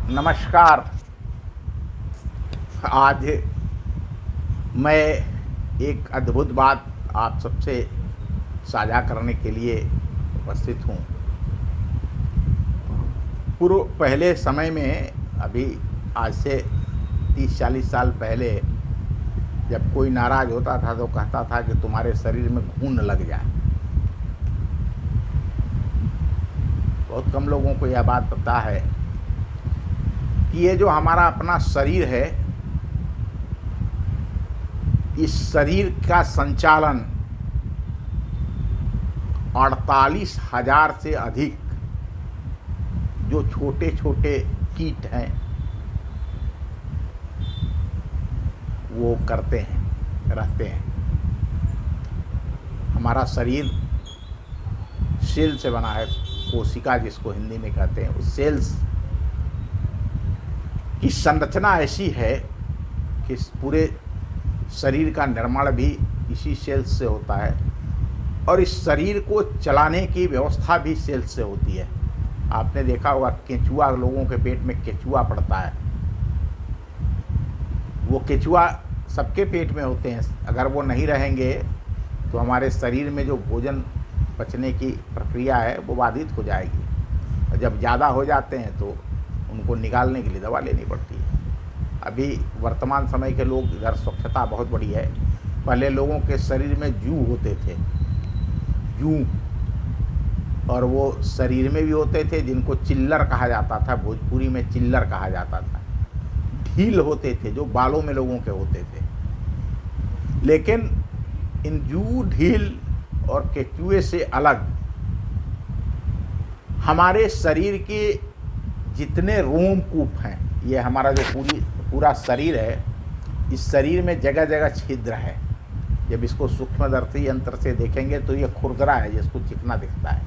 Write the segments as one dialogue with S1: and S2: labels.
S1: नमस्कार। आज मैं एक अद्भुत बात आप सबसे साझा करने के लिए उपस्थित हूँ। पूर्व पहले समय में, अभी आज से 30-40 साल पहले, जब कोई नाराज़ होता था तो कहता था कि तुम्हारे शरीर में घून लग जाए। बहुत कम लोगों को यह बात पता है कि ये जो हमारा अपना शरीर है, इस शरीर का संचालन 48,000 से अधिक जो छोटे छोटे कीट हैं वो करते हैं, रहते हैं। हमारा शरीर सेल से बना है, कोशिका जिसको हिंदी में कहते हैं। उस सेल्स की संरचना ऐसी है कि पूरे शरीर का निर्माण भी इसी सेल्स से होता है और इस शरीर को चलाने की व्यवस्था भी सेल्स से होती है। आपने देखा होगा केंचुआ, लोगों के पेट में केंचुआ पड़ता है। वो केंचुआ सबके पेट में होते हैं। अगर वो नहीं रहेंगे तो हमारे शरीर में जो भोजन पचने की प्रक्रिया है वो बाधित हो जाएगी और जब ज़्यादा हो जाते हैं तो उनको निकालने के लिए दवा लेनी पड़ती है। अभी वर्तमान समय के लोग, इधर स्वच्छता बहुत बड़ी है। पहले लोगों के शरीर में जू होते थे, जू, और वो शरीर में भी होते थे, जिनको चिल्लर कहा जाता था, भोजपुरी में चिल्लर कहा जाता था। ढील होते थे जो बालों में लोगों के होते थे। लेकिन इन जू, ढील और केंचुए से अलग हमारे शरीर के जितने रोमकूप हैं, ये हमारा जो पूरा शरीर है, इस शरीर में जगह जगह छिद्र है। जब इसको सूक्ष्मदर्शी यंत्र से देखेंगे तो ये खुरदरा है, जिसको चिकना दिखता है।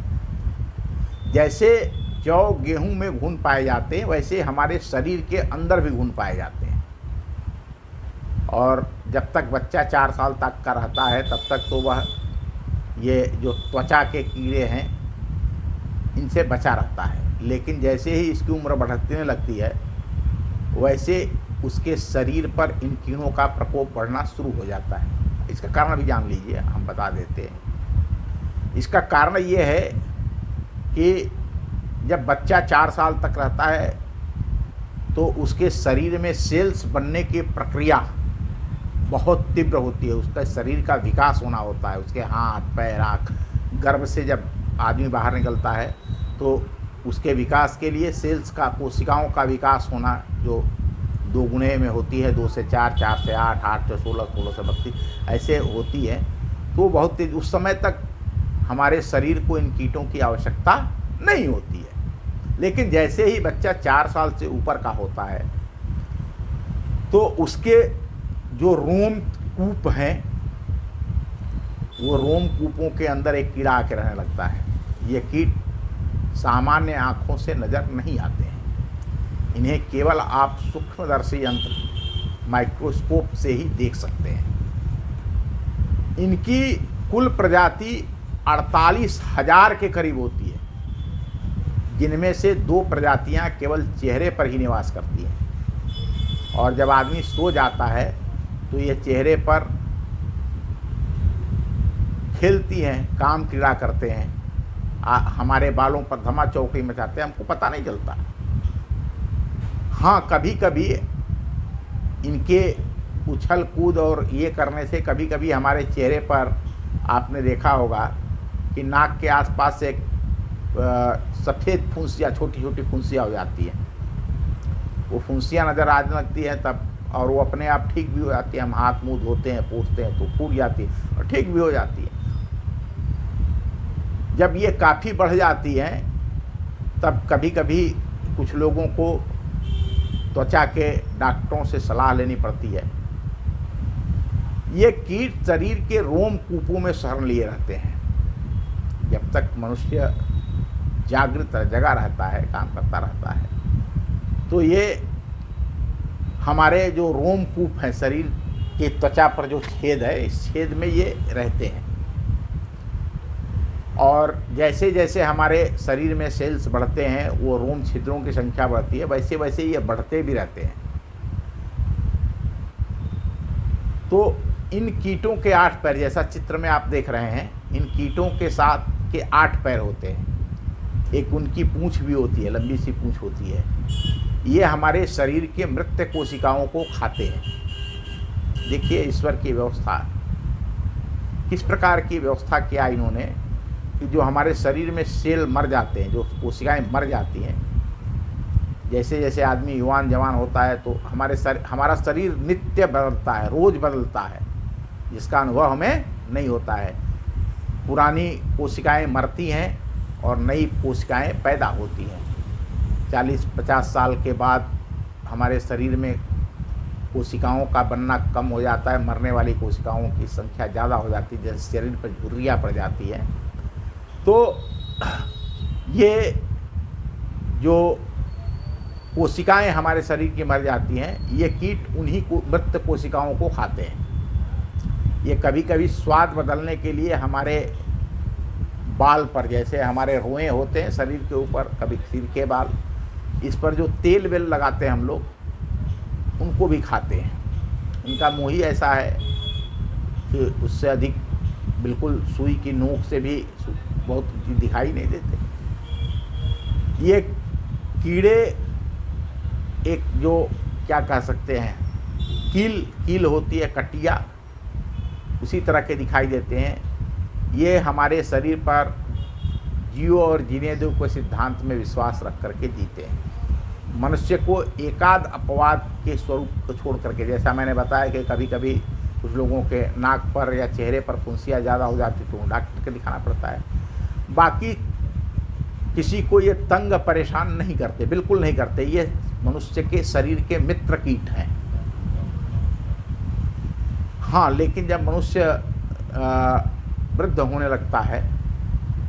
S1: जैसे जौ गेहूं में घुन पाए जाते हैं, वैसे हमारे शरीर के अंदर भी घुन पाए जाते हैं। और जब तक बच्चा 4 साल तक का रहता है तब तक तो वह ये जो त्वचा के कीड़े हैं इनसे बचा रहता है। लेकिन जैसे ही इसकी उम्र बढ़ने लगती है वैसे उसके शरीर पर इन कीड़ों का प्रकोप बढ़ना शुरू हो जाता है। इसका कारण भी जान लीजिए, हम बता देते हैं। इसका कारण ये है कि जब बच्चा 4 साल तक रहता है तो उसके शरीर में सेल्स बनने की प्रक्रिया बहुत तीव्र होती है। उसका शरीर का विकास होना होता है, उसके हाथ, पैर, आँख। गर्भ से जब आदमी बाहर निकलता है तो उसके विकास के लिए सेल्स का, कोशिकाओं का विकास होना जो 2 गुणे में होती है, 2 से 4, 4 से 8, 8 से 16, 16 से 32 ऐसे होती है। तो बहुत तेज, उस समय तक हमारे शरीर को इन कीटों की आवश्यकता नहीं होती है। लेकिन जैसे ही बच्चा 4 साल से ऊपर का होता है तो उसके जो रोमकूप हैं, वो रोमकूपों के अंदर एक कीड़ा आके रहने लगता है। ये कीट सामान्य आँखों से नज़र नहीं आते हैं। इन्हें केवल आप सूक्ष्मदर्शी यंत्र, माइक्रोस्कोप से ही देख सकते हैं। इनकी कुल प्रजाति 48,000 के करीब होती है, जिनमें से 2 प्रजातियां केवल चेहरे पर ही निवास करती हैं। और जब आदमी सो जाता है तो ये चेहरे पर खेलती हैं, काम क्रीड़ा करते हैं, हमारे बालों पर धमा चौकड़ी मचाते हैं, हमको पता नहीं चलता। हाँ, कभी कभी इनके उछल कूद और ये करने से कभी कभी हमारे चेहरे पर आपने देखा होगा कि नाक के आसपास से सफ़ेद फुंसियाँ, छोटी छोटी फुंसियाँ हो जाती हैं। वो फुंसियाँ नज़र आने लगती हैं तब, और वो अपने आप ठीक भी हो जाती है। हम हाथ मुँह धोते हैं, पोंछते हैं तो फूट जाती है और ठीक भी हो जाती है। जब ये काफ़ी बढ़ जाती हैं तब कभी कभी कुछ लोगों को त्वचा के डॉक्टरों से सलाह लेनी पड़ती है। ये कीट शरीर के रोमकूपों में शरण लिए रहते हैं। जब तक मनुष्य जागृत जगा रहता है, काम करता रहता है, तो ये हमारे जो रोमकूप हैं, शरीर के त्वचा पर जो छेद है, इस छेद में ये रहते हैं। और जैसे जैसे हमारे शरीर में सेल्स बढ़ते हैं, वो रोम छिद्रों की संख्या बढ़ती है, वैसे वैसे ये बढ़ते भी रहते हैं। तो इन कीटों के 8 पैर, जैसा चित्र में आप देख रहे हैं, इन कीटों के साथ के 8 पैर होते हैं। एक उनकी पूंछ भी होती है, लंबी सी पूंछ होती है। ये हमारे शरीर के मृत कोशिकाओं को खाते हैं। देखिए ईश्वर की व्यवस्था, किस प्रकार की व्यवस्था किया इन्होंने कि जो हमारे शरीर में सेल मर जाते हैं, जो कोशिकाएं मर जाती हैं, जैसे जैसे आदमी युवान जवान होता है तो हमारा शरीर नित्य बदलता है, रोज़ बदलता है, जिसका अनुभव हमें नहीं होता है। पुरानी कोशिकाएं मरती हैं और नई कोशिकाएं पैदा होती हैं। 40-50 साल के बाद हमारे शरीर में कोशिकाओं का बनना कम हो जाता है, मरने वाली कोशिकाओं की संख्या ज़्यादा हो जाती है, जैसे शरीर पर झुर्रियाँ पड़ जाती है। तो ये जो कोशिकाएं हमारे शरीर की मर जाती हैं, ये कीट उन्हीं को मृत कोशिकाओं को खाते हैं। ये कभी कभी स्वाद बदलने के लिए हमारे बाल पर, जैसे हमारे रोए होते हैं शरीर के ऊपर, कभी सिर के बाल, इस पर जो तेल वेल लगाते हैं हम लोग, उनको भी खाते हैं। इनका मुँह ही ऐसा है कि उससे अधिक बिल्कुल सुई की नोक से भी बहुत दिखाई नहीं देते। ये कीड़े एक जो क्या कह सकते हैं, कील होती है, कटिया, उसी तरह के दिखाई देते हैं। ये हमारे शरीर पर जियो और जीने दो के सिद्धांत में विश्वास रख करके जीते हैं। मनुष्य को एकाध अपवाद के स्वरूप को छोड़ करके, जैसा मैंने बताया कि कभी कभी कुछ लोगों के नाक पर या चेहरे पर फुंसियाँ ज़्यादा हो जाती तो डॉक्टर को दिखाना पड़ता है। बाकी किसी को ये तंग परेशान नहीं करते, बिल्कुल नहीं करते। ये मनुष्य के शरीर के मित्र कीट हैं। हाँ, लेकिन जब मनुष्य वृद्ध होने लगता है,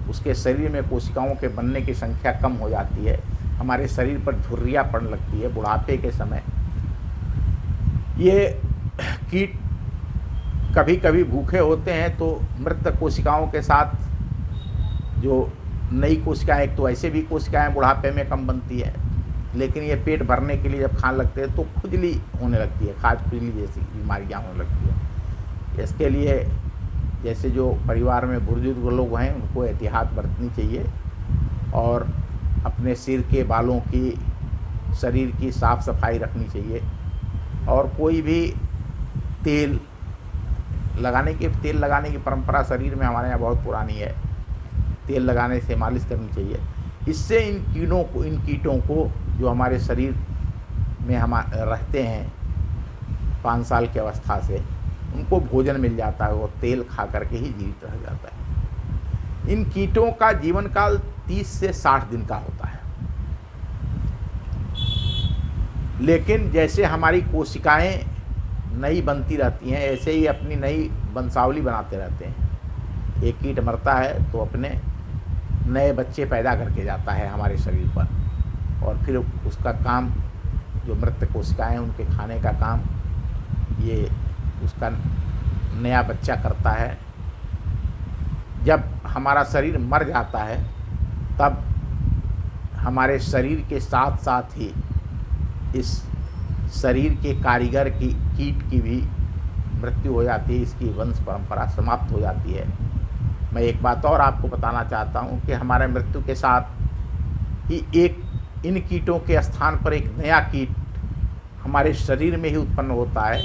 S1: उसके शरीर में कोशिकाओं के बनने की संख्या कम हो जाती है, हमारे शरीर पर झुर्रियाँ पड़ने लगती है बुढ़ापे के समय। ये कीट कभी कभी भूखे होते हैं तो मृत कोशिकाओं के साथ जो नई कोशिकाएं, एक तो ऐसे भी कोशिकाएं बुढ़ापे में कम बनती है, लेकिन ये पेट भरने के लिए जब खाने लगते हैं तो खुजली होने लगती है, खाज खुजली जैसी बीमारियां होने लगती है। इसके लिए जैसे जो परिवार में बुजुर्ग लोग हैं, उनको एहतियात बरतनी चाहिए और अपने सिर के बालों की, शरीर की साफ़ सफाई रखनी चाहिए। और कोई भी तेल लगाने की परंपरा शरीर में हमारे यहाँ बहुत पुरानी है। तेल लगाने से मालिश करनी चाहिए। इससे इन कीटों को जो हमारे शरीर में हम रहते हैं 5 साल की अवस्था से, उनको भोजन मिल जाता है, वो तेल खा करके ही जीवित रह जाता है। इन कीटों का जीवन काल 30 से 60 दिन का होता है। लेकिन जैसे हमारी कोशिकाएं नई बनती रहती हैं, ऐसे ही अपनी नई वंशावली बनाते रहते हैं। एक कीट मरता है तो अपने नए बच्चे पैदा करके जाता है हमारे शरीर पर, और फिर उसका काम, जो मृत कोशिकाएं हैं उनके खाने का काम ये उसका नया बच्चा करता है। जब हमारा शरीर मर जाता है तब हमारे शरीर के साथ साथ ही इस शरीर के कारीगर की, कीट की भी मृत्यु हो जाती है, इसकी वंश परंपरा समाप्त हो जाती है। मैं एक बात और आपको बताना चाहता हूँ कि हमारे मृत्यु के साथ ही इन कीटों के स्थान पर एक नया कीट हमारे शरीर में ही उत्पन्न होता है,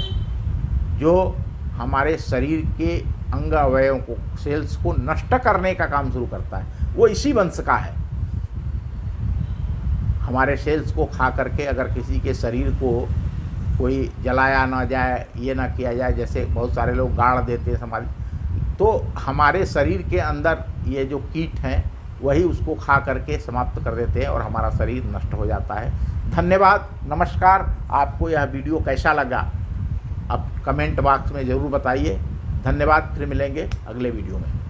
S1: जो हमारे शरीर के अंग अवयवों को, सेल्स को नष्ट करने का काम शुरू करता है। वो इसी वंश का है। हमारे सेल्स को खा करके अगर किसी के शरीर को कोई जलाया ना जाए, ये ना किया जाए, जैसे बहुत सारे लोग गाड़ देते हैं समाज, तो हमारे शरीर के अंदर ये जो कीट हैं वही उसको खा करके समाप्त कर देते हैं और हमारा शरीर नष्ट हो जाता है। धन्यवाद, नमस्कार। आपको यह वीडियो कैसा लगा अब कमेंट बॉक्स में ज़रूर बताइए। धन्यवाद, फिर मिलेंगे अगले वीडियो में।